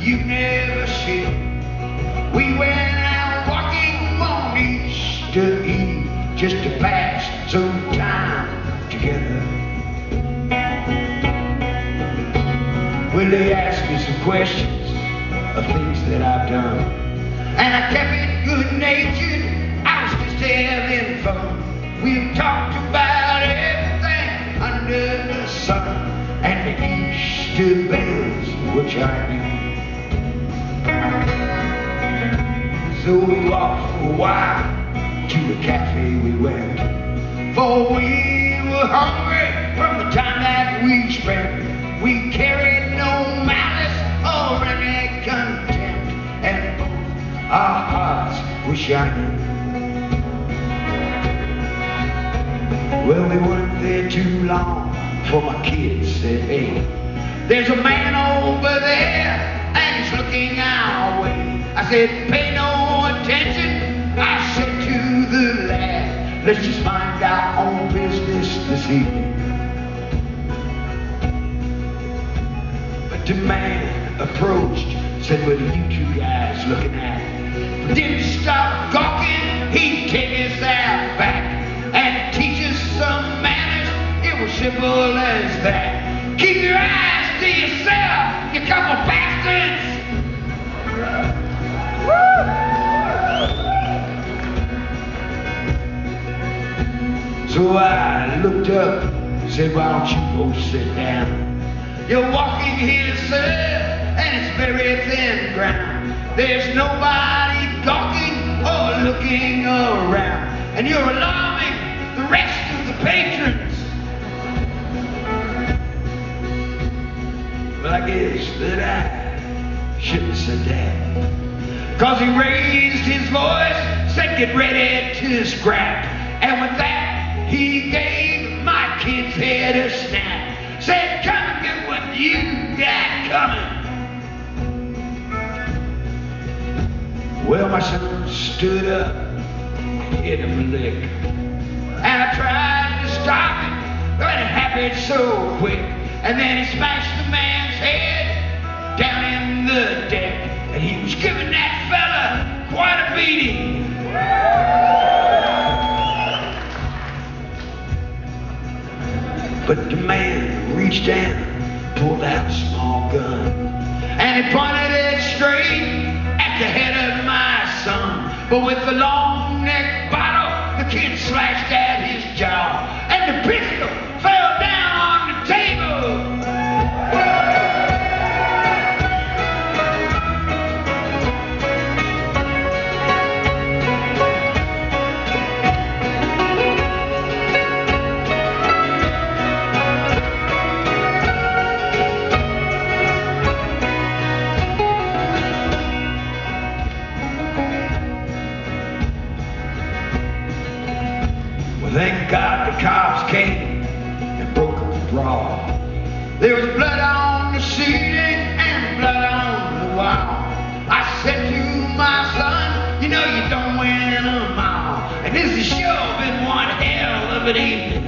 you never seen. We went out walking on Easter Eve just to pass some time together. Well, they asked me some questions of things that I've done, and I kept it good-natured. I was just having fun. We talked about everything under the sun, and the Easter bells were chiming. So we walked for a while, to the cafe we went, for we were hungry from the time that we spent. We carried no malice or any contempt, and both our hearts were shining. Well, we weren't there too long before my kids said, hey, there's a man over there and he's looking our way. I said, pay no attention. I said to the lad, let's just mind our own business this evening. But the man approached, said, what are you two guys looking at? Didn't stop gawking, he'd take his ass back and teach us some manners. It was simple as that. Keep your eyes to yourself, you couple bastards! So I looked up, said, why don't you both sit down? You're walking here, sir, and it's very thin ground. There's nobody gawking or looking around, and you're alarming the rest of the patrons. Well, I guess that I shouldn't have said that, 'cause he raised his voice, said get ready to scrap, and with that he gave my kid's head a snap. Said, come and get what you got coming. Well, my son stood up and hit him a lick, and I tried to stop it, but it happened so quick. And then he smashed the man's head down in the deck, and he was giving that fella quite a beating. But the man reached down, pulled out a small gun, and he pointed it straight at the head of my son. But with the long neck bottle, the kid slashed at his jaw, and the pistol fell down on the table. Thank God the cops came and broke up the brawl. There was blood on the ceiling and blood on the wall. I said to my son, you know you don't win them all, and this has sure been one hell of an evening.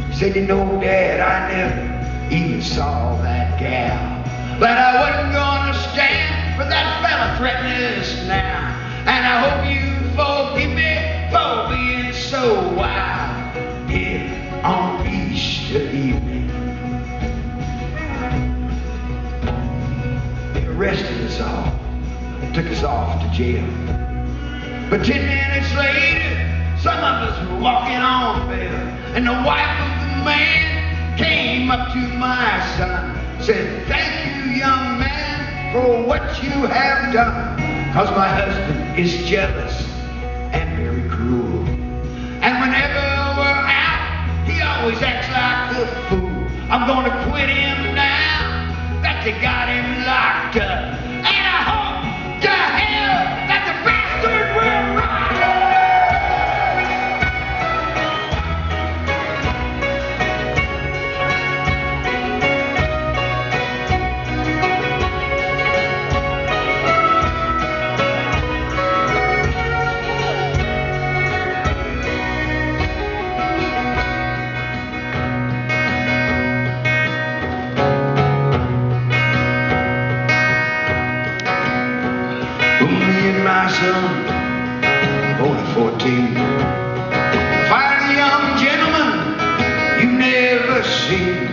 He said, you know, Dad, I never even saw that gal, but I wasn't gonna stand for that fella threatening us now. And I hope you forgive me for being so wild here on Easter evening. They arrested us all, took us off to jail. But 10 minutes later, some of us were walking on bail, and the wife of the man came up to my son, said, thank you, young man, for what you have done. 'Cause my husband is jealous and very cruel, and whenever we're out, he always acts like a fool. I'm gonna quit him now that they got him locked up, and I hope to hell that the bastard will rot. me and my son, only 14. Find a young gentleman you never seen.